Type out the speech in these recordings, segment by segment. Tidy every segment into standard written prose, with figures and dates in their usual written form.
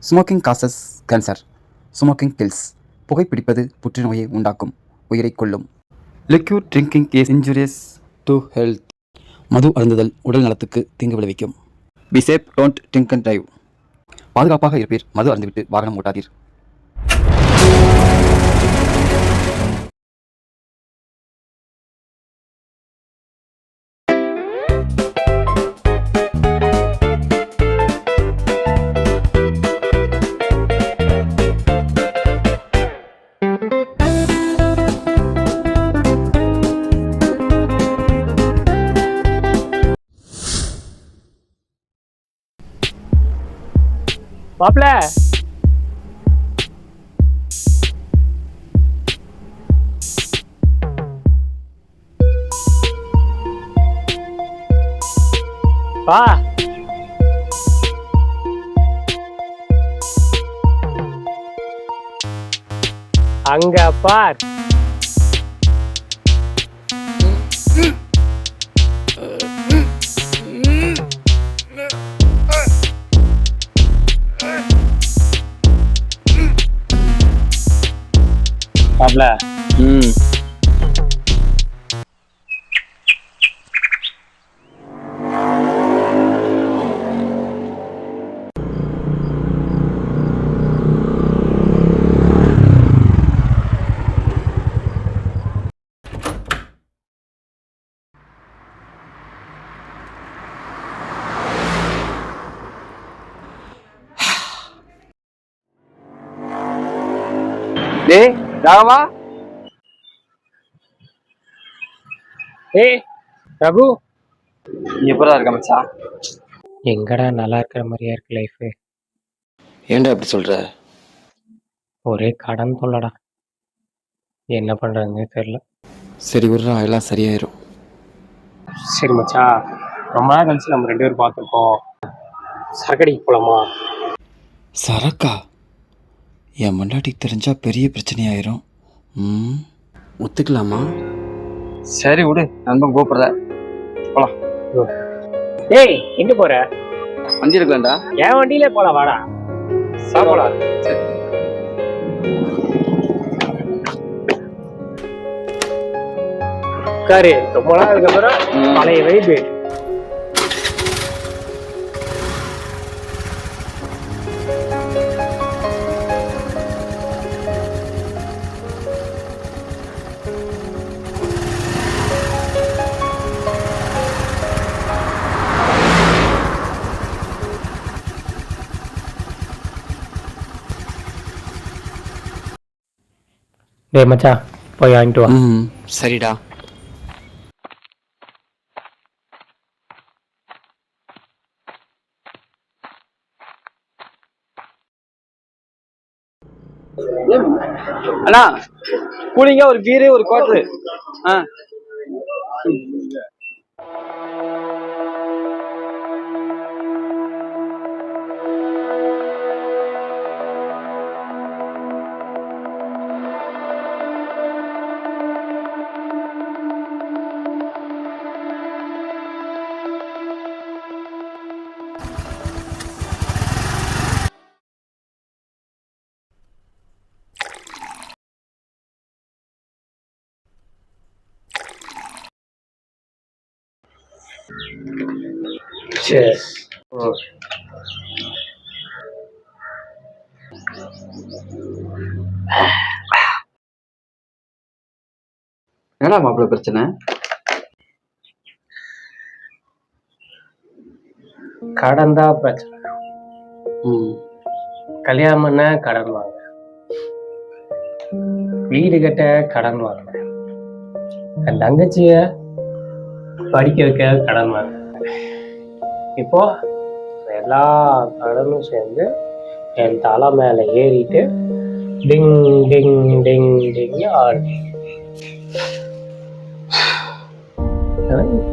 Smoking causes cancer. Smoking kills. புகைப்பிடிப்பது புற்றுநோயை உண்டாக்கும், உயிரை கொல்லும். Liquid drinking is injurious to health. மது அருந்துதல் உடல் நலத்துக்கு தீங்கு விளைவிக்கும். Be safe, don't drink and drive. பாதுகாப்பாக இருப்பீர், மது அருந்துவிட்டு வாகனம் ஓட்டாதீர். மாப்ள வா. அங்க பார். மாப்ள டேய் ராகவா, ஏய் ரகு, நீ எப்படா இருக்க மச்சான்? எங்கடா நல்லா இருக்கிற மாதிரியா இருக்கு லைஃப். ஏன்டா இப்படி சொல்ற? ஒரே கடன் தொல்லடா, என்ன பண்றதுன்னே தெரியல. சரி விட்றா, எல்லாம் சரியாயிரும். சரி மச்சா, ரொம்ப நாள் கழிச்சு நம்ம 2 பேரும் பார்த்துருக்கோம். சரக்கடிக்கு போலாமா? சரக்கா? என் மண்டாட்டிக்கு தெரிஞ்சா பெரிய பிரச்சனையாயிரும். ஒத்துக்கலாமா? சரி விடு, நண்பன் கூப்பிடுற, போலாம். ஏய் எங்க போற? வண்டி எடுக்கலாம்டா. என் வண்டியிலே போலாம், வாடா. சாப்பிடா. சரி. உட்காரு, ரொம்ப நாள் அதுக்கப்புறம் பழைய வைப்பு. டேய் மச்சா, போய் வாங்கிட்டு வா. சரிடா. அண்ணா, கூலிங்கா ஒரு பீரு, ஒரு குவார்டரு. Cheers. என்னடா மாப்பிள்ள பிரச்சனை? கடன் தான் பிரச்சனை. கல்யாணம் பண்ண கடன் வாங்க, வீடு கட்ட கடன் வாங்க, என் தங்கச்சிய படிக்க வைக்க கடன் வாங்க. இப்போ எல்லா கடனும் சேர்ந்து என் தலை மேல ஏறிட்டு டிங் டிங் டிங் டிங் ஆடு.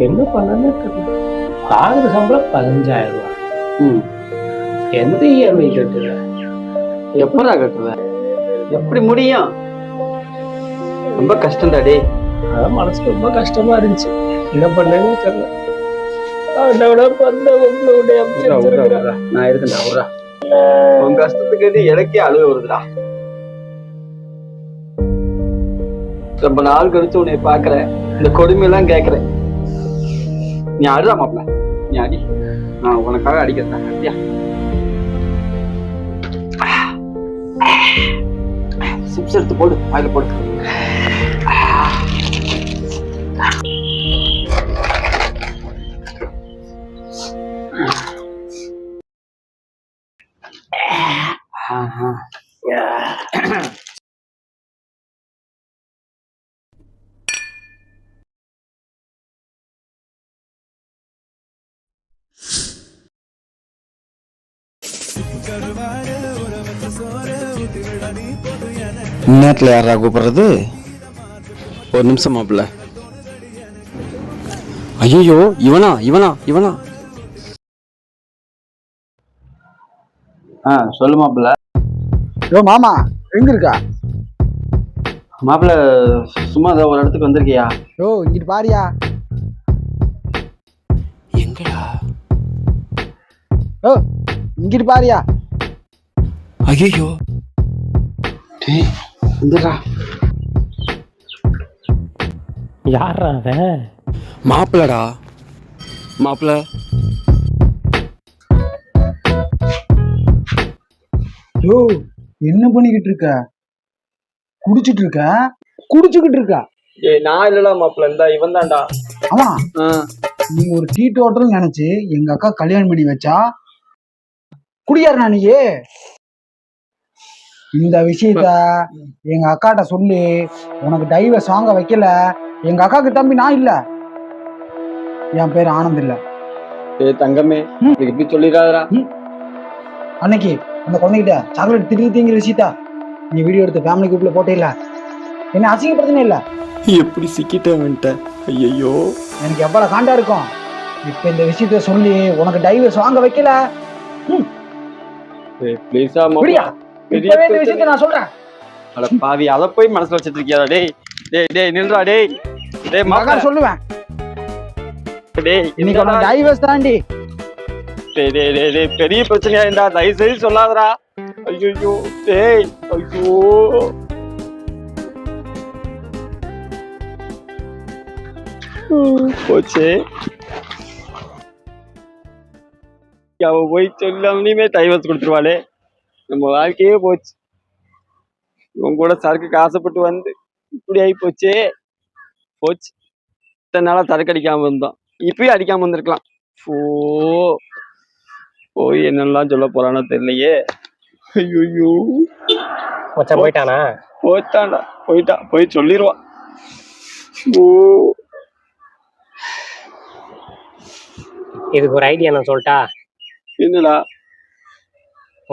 என்ன பண்ணனே தெரியல. ஆகுற சம்பளம் 15,000 ரூபாய். எந்த இஎம்ஐ கட்டுற? எப்படா கட்டுற? எப்படி முடியும்? ரொம்ப கஷ்டம் தாடே. அதான் மனசுக்கு ரொம்ப கஷ்டமா இருந்துச்சு, என்ன பண்ணேன்னு தெரியல. நான் இருக்கேன். உன் கஷ்டத்துக்கு எனக்கே அழுக வருதுடா. ரொம்ப நாள் கழிச்சு உன்னை பாக்குறேன், இந்த கொடுமையெல்லாம் கேக்குறேன். நீ அழுதா மாப்ள, நீ அடி, நான் உனக்காக அடிக்கிறேன். அப்படியா சிப்ஸ் எடுத்து போடு, வாயில போடு. நேரத்தில் யாரா கூப்பிடுறது? ஒரு நிமிஷம் மாப்பிள்ள. ஐயோ, இவனா இவனா இவனா? சொல்லு மாப்பிள்ள. யோ மாமா, எங்க இருக்கா? மாப்பிள்ள சும்மா ஒரு இடத்துக்கு வந்திருக்கியா? யோ இங்கிட்டு பாரியா. எங்கடா? யோ இங்கிட்டு பாரியா. ஐயோ, டேய் வந்துடா. யாரா அவன்? மாப்பிள்ளடா, மாப்பிள்ள. யோ என்ன பண்ணிக்கிட்டு இருக்க? குடிச்சிட்டு இருக்க? குடிச்சுக்கிட்டு இருக்க? ஏய் நான் இல்லடா மாப்பிள்ள, இந்த இவன் தான்டா. ஆமா, நீ ஒரு டீ டோட்டல் நினைச்சு எங்க அக்கா கல்யாணம் பண்ணி வச்சா குடியாருனா நீ? இந்த விஷயத்த எங்க அக்காட்ட சொல்லி உனக்கு டைவர்ஸ் வாங்க வைக்கல. எங்க அக்காக்கு தம்பி நான் இல்ல, என் பேர் ஆனந்த் இல்ல. ஏய் தங்கமே, இப்படி சொல்லிடாதடா. அன்னைக்கு அந்த குழந்தைகிட்ட சாக்லேட் திங்கிற விஷயத்த நீ வீடியோ எடுத்து ஃபேமிலி குரூப்ல போட்டே இல்ல, என்ன அசிங்கப்படுத்தினே இல்ல. எப்படி சிக்கிட்டேன்ட்ட? ஐயோ, எனக்கு எவ்வளவு காண்டா இருக்கும். இப்ப இந்த விஷயத்த சொல்லி உனக்கு டைவர்ஸ் வாங்க வைக்கல. ப்ளீஸா முடியா? இப்பவே இந்த விஷயத்த நான் சொல்றேன். அட பாவி, அத போய் மனசுல வச்சிட்டு இருக்கியாடா? டேய் டேய் டேய் நில்றா. டேய் டேய் மகன் சொல்லுவேன். டேய் இன்னைக்கு உனக்கு டைவர்ஸ் தாண்டி. டேய் டேய் டேய் டேய் பெரிய பிரச்சனையா இருந்தா தயவு செய்து சொல்லாதடா. ஐயோ டேய், ஐயோ போச்சு. அவ போய் சொல்லாமலே டைவர்ஸ் கொடுத்துருவாளே, நம்ம வாழ்க்கையே போச்சு. இவன் கூட சரக்குக்கு ஆசைப்பட்டு வந்து இப்படி ஆகி போச்சே. போச்சு, இத்தனை நாளா சரக்கு அடிக்காம இருந்தோம், இப்பயும் அடிக்காம இருந்திருக்கலாம். போய் என்னெல்லாம் சொல்ல போறானோ தெரியலையே. ஐயோ மச்சான் போயிட்டானா? போயிட்டான்டா, போயிட்டான், போய் சொல்லிடுவான். இதுக்கு ஒரு ஐடியா நான் சொல்லட்டா? என்னடா?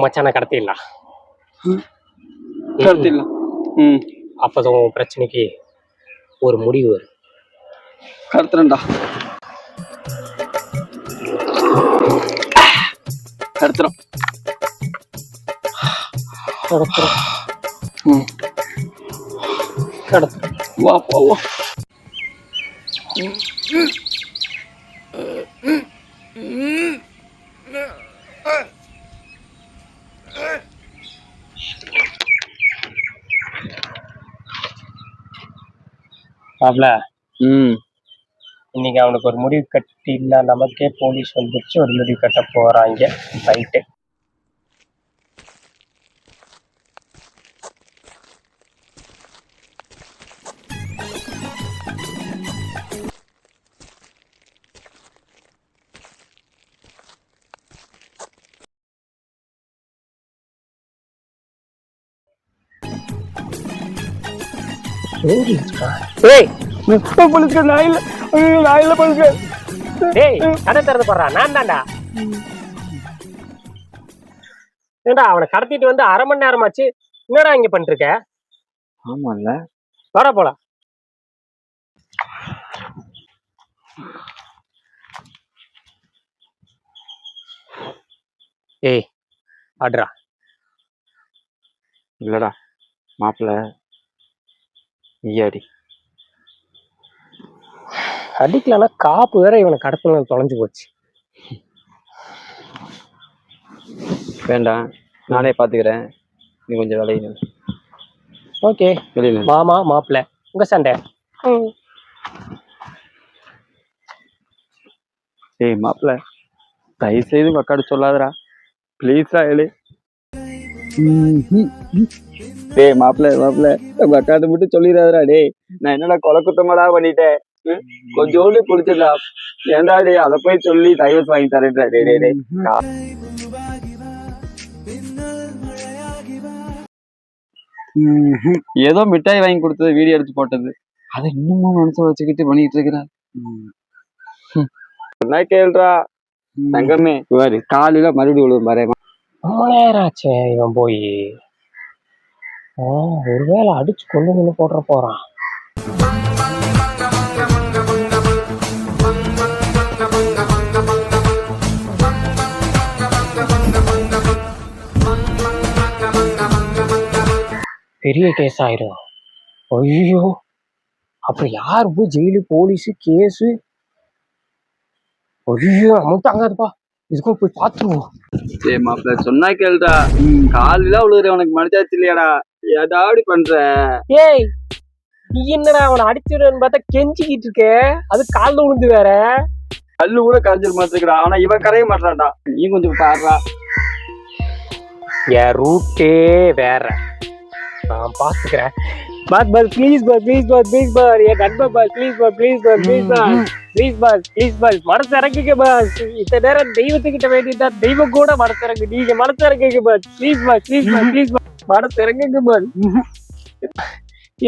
மச்சான கடத்திடலாம். கடத்திடலாம். அப்பதான் உன் பிரச்சனைக்கு ஒரு முடிவு வரும். கடத்துறேன்டா, கடத்துறோம். வா போவோம். மாப்ள, இன்னைக்கு அவனுக்கு ஒரு முடிவு கட்டில, நமக்கே போலீஸ் வந்துருச்சு, ஒரு முடிவு கட்ட போறாங்க. ரைட்டு. கடை திறந்து போடுறா, நான் தான்டா. ஏண்டா அவனை கடத்திட்டு வந்து 1/2 மணி நேரமாச்சு, என்னடா இங்க பண்ணிட்டு இருக்க? ஆமால, வாடா போலாம். ஏய் ஆடுறா. இல்லடா மாப்பிள்ள, நீயாடி. அடிக்கலன்னா காப்பு வேற இவனை கடத்தல தொலைஞ்சு போச்சு. வேண்டாம், நானே பாத்துக்கிறேன். நீ கொஞ்சம் விளைய ஓகே. வெளியில. மாமா மாப்பிள்ள உங்க சண்டை. ஏய் மாப்பிள்ள, தயவு செய்து உக்காடு சொல்லாதடா, ப்ளீஸ்டா எழு. டேய் மாப்பிள்ள மாப்பிள்ள, உக்காடு மட்டும் சொல்லிடாதடா. டேய் நான் என்னடா கொலை குத்தமாடா பண்ணிட்டேன். கொஞ்சோண்டு குடிச்சிடா. ஏன்டா டேய் அதை போய் சொல்லி டைவர்ஸ் வாங்கி தரேன்டா. டே டே டே ஏதோ மிட்டாய் வாங்கி கொடுத்தது வீடியோ எடுத்து போட்டது, அதை இன்னமும் மனசுல வச்சுக்கிட்டு பண்ணிட்டு இருக்கிறேன். என்ன கேள்றா தங்கமே, இவரு காலையில மறுபடியும் விழுவும் பாரு. ரொம்ப நேரம் ஆச்சே இவன் போய். ஒருவேளை அடிச்சு கொண்டு நின்று போடுற போறான். பெரிய கேஸ் ஆயிரும். ஐயோ, அப்புறம் யாரு போய் ஜெயிலு போலீஸு கேஸு? ஐயோ அமௌண்ட் தாங்காதுப்பா, இதுக்கும் போய் பாத்துருவோம். ஏய் மாப்பிள்ள சொன்னா கேளுடா, காலையில விழுகுற உனக்கு மனசாச்சு இல்லையாடா? ஏதாவது பண்ற? ஏய் நீ என்னடா அவனை அடிச்சிடுன்னு பார்த்தா கெஞ்சிக்கிட்டு இருக்க, அது காலில் விழுந்து வேற. கல்லு கூட கரைஞ்சிட மாட்டிருக்கா, ஆனா இவன் கரைய மாட்டான்டா. நீ கொஞ்சம் பாடுறா. என் ரூட்டே வேற, நான் பாத்துக்கிறேன். Bus bus please bus please bus please bus என் நண்பர் bus please bus please bus please bus please bus please bus மனசு இறங்குங்க பஸ். இத்தனை நேரம் தெய்வத்துக்கிட்ட வேண்டியதா, தெய்வம் கூட மனசு இறங்கு. நீங்க மனசு இறங்குங்க bus please bus please bus please bus மனசு இறங்குங்க பஸ்.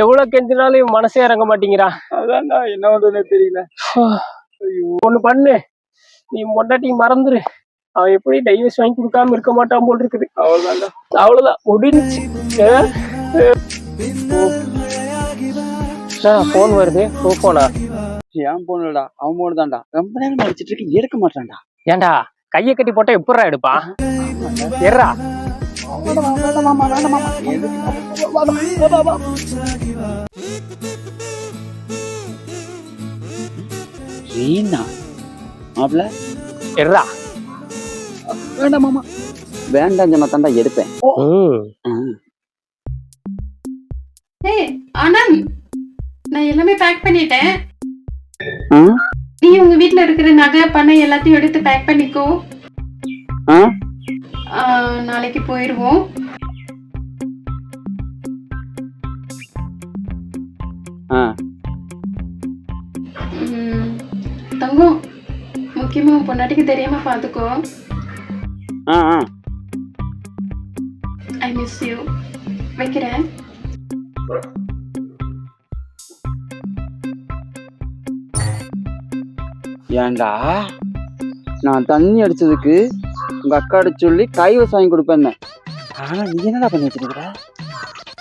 எவ்வளவு கெஞ்சினாலும் மனசே இறங்க மாட்டேங்கிறான். அதான்டா என்ன பண்றதுன்னு தெரியல. ஒண்ணு பண்ணு, நீ முன்னாடி மறந்துரு. அவன் எப்படி டைவர்ஸ் வாங்கி கொடுக்காம இருக்க மாட்டான் போல் இருக்குது. அவ்வளவுதான் அவ்வளவுதான் முடிஞ்சு. போன் வருது. போனா ஏன் போனடா, அவன் போன் தான்டா. ரொம்ப நேரம் அடிச்சிட்டு இருக்கு, எடுக்க மாட்டான்டா. ஏன்டா கையை கட்டி போட்டா எப்படா எடுப்பான்? எர்ரா ரீனா மாப்பிள்ள எர்ரா வேண்டாம் மாமா, வேண்டாம் சொன்னா தாண்டா எடுப்பேன். ஏய் ஆனந்த், நான் எல்லாமே பேக் பண்ணிட்டேன். நீ உங்க வீட்ல இருக்கிற நகை பணம் எல்லாத்தையும் எடுத்து பேக் பண்ணிக்கோ. நாளைக்கு போயிருவோம். தங்கம், முக்கியமா உன் பொண்டாட்டிக்கு தெரியாம பாத்துக்கோ. I miss you. வைக்கிறேன். ஏண்டா நான் தண்ணி அடிச்சதுக்கு உங்க அக்காட சொல்லி கைவசம் வாங்கி கொடுப்பேன். ஆனா நீ என்னடா பண்ணி வச்சிருக்கிற?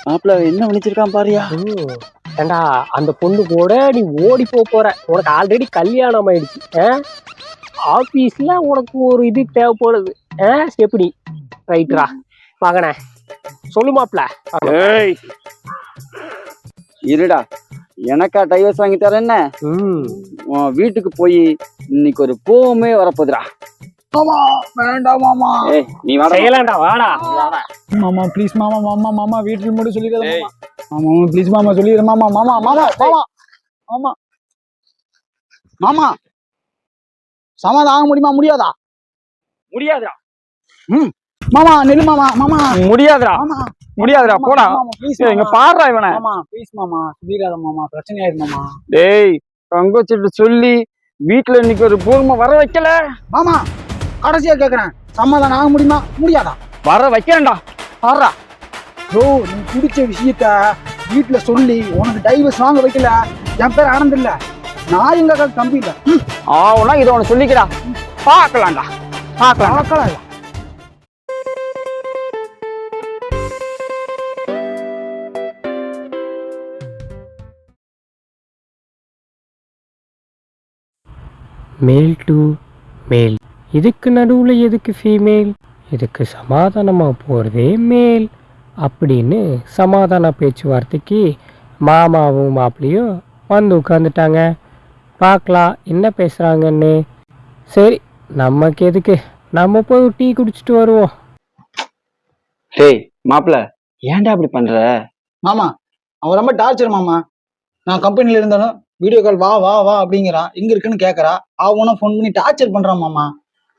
மாப்பிள்ள என்ன பண்ணிச்சிருக்கான் பாரியா? ஏண்டா அந்த பொண்ணு கூட நீ ஓடி போற. உனக்கு ஆல்ரெடி கல்யாணம் ஆயிடுச்சு. ஆபீஸ்ல உனக்கு ஒரு இது தேவைப்படுது. எப்படி ரைட்ரா மகனே சொல்லு மாப்பிள்ள. இருடா, எனக்கா டைவர்ஸ் வாங்கி தர என்ன? வீட்டுக்கு போய் இன்னைக்கு ஒரு பூவுமே வரப்போதுடா. வேண்டாம் மாமா. நீ வாடா வாடா மாமா ப்ளீஸ் மாமா. மாமா மாமா வீட்டுக்கு மட்டும் சொல்லிடுற மாமா. ப்ளீஸ் மாமா சொல்லிடுற மாமா. மாமா மாமா மாமா மாமா மாமா சமாதானம் ஆக முடியுமா? முடியாதா? முடியாதுடா. மாமா நெல்லு மாமா. மாமா முடியாதுடா. மாமா முடியாதுடா, போடா. இங்க பாடுறா இவனை. மாமா ப்ளீஸ் மாமா சொல்லிடாத மாமா, பிரச்சனை ஆயிரு மாமா. டேய் தங்கச்சிட்டு சொல்லி வீட்டுல இன்னைக்கு ஒரு பூர்ம வர வைக்கல மாமா. கடைசியா கேக்குறேன், சமாதானம் ஆக முடியுமா? முடியாதா? வர வைக்கிறேன்டா, பாடுறா. ப்ரோ, நீ பிடிச்ச விஷயத்த வீட்டுல சொல்லி உனக்கு டைவர்ஸ் வாங்க வைக்கல. என் பேர் ஆனந்த் இல்ல, நான் எங்க கம்பி இல்ல. ஆனா இதை உனக்கு சொல்லிக்கிறா, பாக்கலாம்டா. பார்க்கலாம். மேல் டு மேல், இதுக்கு நடுவில் எதுக்கு ஃபீமேல்? இதுக்கு சமாதானமாக போகிறதே மேல் அப்படின்னு சமாதான பேச்சுவார்த்தைக்கு மாமாவும் மாப்பிள்ளையும் வந்து உட்காந்துட்டாங்க. பார்க்கலாம் என்ன பேசுகிறாங்கன்னு. சரி நமக்கு எதுக்கு, நம்ம போய் டீ குடிச்சிட்டு வருவோம். டேய் மாப்பிள ஏன்டா அப்படி பண்ற? மாமா அவன் ரொம்ப டார்ச்சர் மாமா. நான் கம்பெனில இருந்தாலும் வீடியோ கால் வா வா வா அப்படிங்கிறான். எங்க இருக்குன்னு கேட்கறா. அவனும் ஃபோன் பண்ணி டார்ச்சர் பண்றான் மாமா.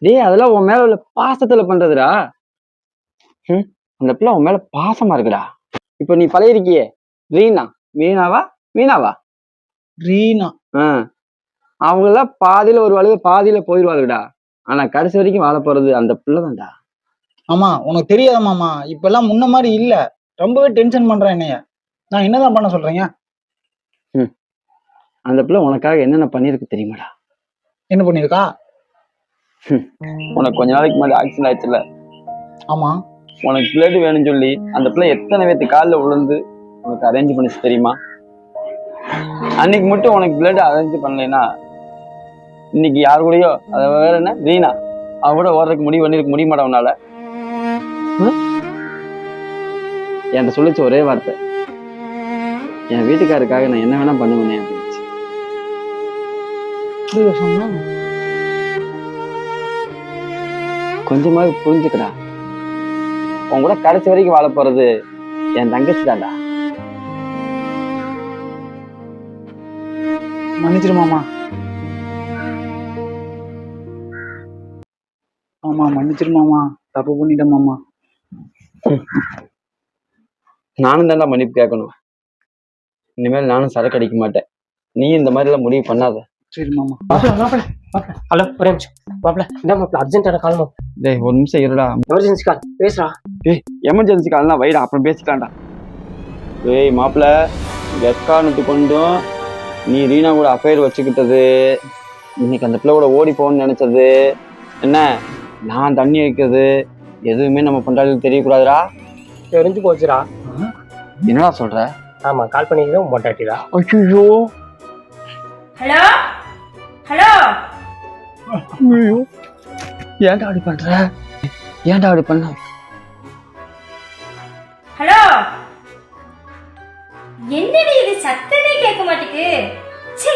டேய் அதெல்லாம் உன் மேல உள்ள பாசத்துல பண்றதுடா. அந்த பிள்ளை உன் மேல பாசமா இருக்குடா. இப்ப நீ பழையிருக்கியே ரீனா, மீனாவா ரீனா அவங்களாம் பாதியில ஒரு வாழ்க்கை பாதியில போயிடுவாளுடா. ஆனா கடைசி வரைக்கும் வாழ போறது அந்த பிள்ளை தான்டா. ஆமா உனக்கு தெரியாத மாமா, இப்பெல்லாம் முன்ன மாதிரி இல்ல. ரொம்பவே டென்ஷன் பண்றேன் என்னைய. நான் என்னதான் பண்ண சொல்றீங்க? அந்த பிள்ளை உனக்காக என்னென்ன பண்ணிருக்கு தெரியுமாடா? என்ன பண்ணிருக்கா? உனக்கு கொஞ்ச நாளைக்கு முன்னாடி ஆக்சிடென்ட் ஆயிடுச்சுல, ஆமா. உனக்கு பிளட் வேணும்னு சொல்லி அந்த பிள்ளை எத்தனை பேத்து காலில் விழுந்து உனக்கு அரேஞ்ச் பண்ணிச்சு தெரியுமா? அன்னைக்கு மட்டும் உனக்கு பிளட் அரேஞ்ச் பண்ணலைன்னா இன்னைக்கு யாரு கூடயோ அதை வேற என்ன ரீனா அவ கூட ஓடுறதுக்கு பண்ணிருக்க முடிய மாட்டா உன்னால. என்கிட்ட சொல்லிச்சு ஒரே வார்த்தை, என் வீட்டுக்காருக்காக நான் என்ன வேணா பண்ணுவேனே அப்படின்னு. கொஞ்சமாவது புரிஞ்சுக்கடா. உன் கூட கடைசி வரைக்கும் வாழ போறது என் தங்கச்சி தான்டா. மன்னிச்சிரு மாமா. ஆமா மன்னிச்சிரு மாமா, தப்பு பண்ணிட்டேன் மாமா. நானும் தான்டா மன்னிப்பு கேட்கணும். இனிமேல் நானும் சரக்கு அடிக்க மாட்டேன். நீ இந்த மாதிரி எல்லாம் முடிவு பண்ணாத. சரி மாமா. ஹலோ ஒரே நிமிஷம் மாப்பிள, என்ன மாப்பிள அர்ஜென்ட்டான கால் மாப்பிள. டேய் ஒரு நிமிஷம் இருடா. எமர்ஜென்சி கால் பேசுறா. டேய் எமர்ஜென்சி கால்னா வைடா, அப்புறம் பேசிக்கலாம்டா. டேய் மாப்பிள, எக்காரணத்து கொண்டும் நீ ரீனா கூட அஃபேர் வச்சுக்கிட்டது, இன்னைக்கு அந்த பிள்ளை கூட ஓடி போகணும்னு நினைச்சது, என்ன நான் தண்ணி வைக்கிறது எதுவுமே நம்ம பண்றாலும் தெரியக்கூடாதுடா. தெரிஞ்சு போச்சுடா. என்னடா சொல்ற? ஆமா கால் பண்ணிக்கிறேன் மொட்டாட்டிடா. ஐயோ ஹலோ ஹலோ ஐயோ, ஏன்டா அப்படி பண்ற? ஏன்டா அப்படி பண்ண? ஹலோ என்னடி இது சத்தமே கேட்க மாட்டேங்குது. சீ,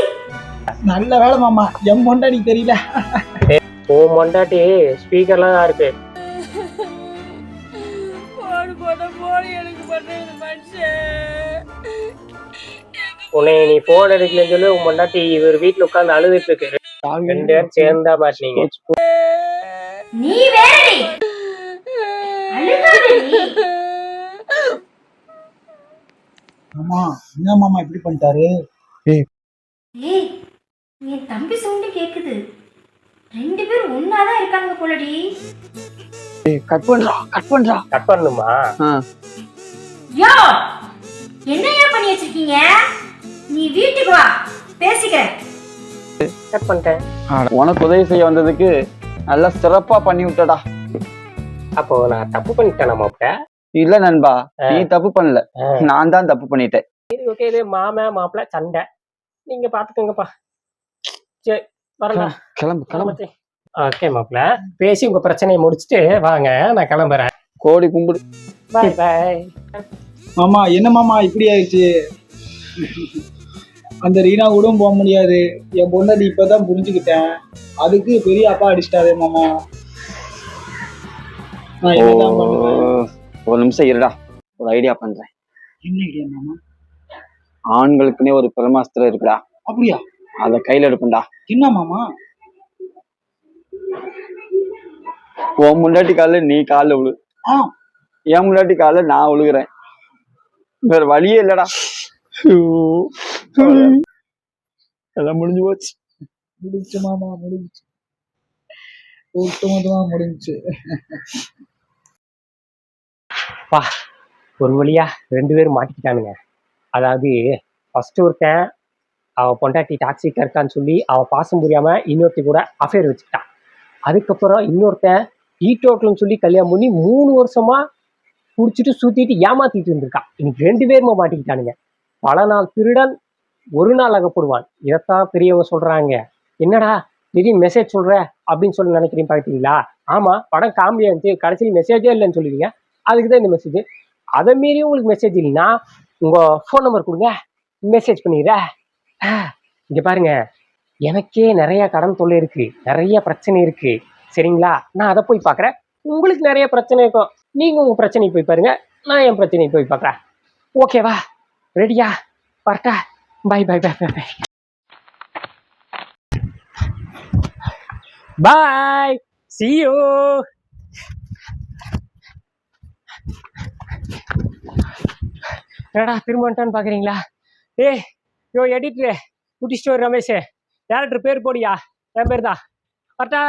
நல்ல வேலை மாமா, எம் பொண்டாடி தெரியல. ஓ மொண்டாட்டி ஸ்பீக்கர்லாம் தான் இருக்கு. உன்னை நீ போன் எடுக்கலன்னு சொல்லி உன் மொண்டாட்டி இவர் வீட்டுல உட்கார்ந்து அழுதுட்டு இருக்கு. ரெண்டு பேரும் சேர்ந்தா மாட்டீங்க. நீ வேறடி அழுகாத நீ. மாமா என்ன மாமா இப்படி பண்ணிட்டாரு? ஏய் என் தம்பி சவுண்டு கேக்குது. ரெண்டு பேரும் ஒன்னாதான் இருக்காங்க போலடி. கட் பண்றா. கட் பண்ணுமா? யோ என்னையா பண்ணி வச்சிருக்கீங்க? நீ வீட்டுக்கு வா பேசிக்க. கட் பண்ணிட்டேன். உனக்கு உதவி செய்ய வந்ததுக்கு நல்லா சிறப்பா பண்ணி விட்டடா. அப்போ நான் தப்பு பண்ணிட்டேன் மாப்பிள? இல்ல நண்பா, நீ தப்பு பண்ணல, நான் தான் தப்பு பண்ணிட்டேன். இது ஓகே, இது மாப்பிள சண்டை நீங்க பாத்துக்கோங்கப்பா. சரி வரல, கிளம்பு. ஓகே மாப்பிள, பேசி உங்க பிரச்சனையை முடிச்சுட்டு வாங்க, நான் கிளம்புறேன். கோடி கும்பிடு. பாய் பாய். மாமா என்ன மாமா இப்படி ஆயிடுச்சு? அந்த ரீனா கூட போக முடியாது. என் பொண்டாடி இப்பதான் புரிஞ்சுக்கிட்டேன். அதுக்கு பெரிய அப்பா அடிச்சிட்டாரு மாமா. நான் என்னதான் பண்ணுவேன்? ஒரு நிமிஷம் இருடா, ஒரு ஐடியா பண்றேன். என்ன ஐடியா மாமா? ஆண்களுக்குன்னே ஒரு பிரமாஸ்திரம் இருக்குடா. அப்படியா? அத கையில எடுப்பா. என்ன மாமா? உன் முன்னாடி கால நீ கால விழு, என் முன்னாடி கால நான் விழுகிறேன். வேற வழியே இல்லடா. எல்லாம் முடிஞ்சு போச்சு. முடிஞ்சு மாமா, முடிஞ்சு. ஒட்டுமொத்தமா முடிஞ்சு. பா ஒரு வழியா ரெண்டு பேரும் மாட்டிக்கிட்டானுங்க. அதாவது ஃபர்ஸ்ட் ஒருத்தன் அவ பொண்டாட்டி டாக்ஸிக்கா இருக்கான்னு சொல்லி அவ பாசம் புரியாம இன்னொருத்தி கூட அஃபேர் வச்சுக்கிட்டான். அதுக்கப்புறம் இன்னொருத்தன் ஈட்டோட்டல்னு சொல்லி கல்யாணம் பண்ணி 3 வருஷமா குடிச்சிட்டு சுத்திட்டு ஏமாத்திட்டு இருந்திருக்கான். இன்னைக்கு ரெண்டு பேருமா மாட்டிக்கிட்டானுங்க. பல நாள் திருடன் ஒரு நாள் அகப்படுவான். இதைத்தான் பெரியவங்க சொல்றாங்க. என்னடா திடீர்னு மெசேஜ் சொல்ற அப்படின்னு சொல்லி நினைக்கிறீங்க பார்த்தீங்களா? ஆமா, படம் காமெடியா இருந்துச்சு, கடைசியில் மெசேஜே இல்லைன்னு சொல்லுவீங்க. அதுக்குதான் இந்த மெசேஜ். அதை மீறி உங்களுக்கு மெசேஜ் இல்லைன்னா உங்க ஃபோன் நம்பர் கொடுங்க, மெசேஜ் பண்ணிடுற. இங்க பாருங்க, எனக்கே நிறைய கடன் தொல்லை இருக்கு, நிறைய பிரச்சனை இருக்கு, சரிங்களா? நான் அதை போய் பார்க்குறேன். உங்களுக்கு நிறைய பிரச்சனை இருக்கும், நீங்க உங்க பிரச்சனையை போய் பாருங்க, நான் என் பிரச்சனையை போய் பார்க்குறேன். ஓகேவா? ரெடியா? வரட்டா? Bye bye bye bye bye. Bye, see you. என்னடா திரும்ப வந்துட்டான்னு பாக்குறீங்களா? யோ எடிட்டரு, குட்டி ஸ்டோர் ரமேஷ், டேரக்டர் பேர் போடியா, என் பேர் தான். வரட்டா?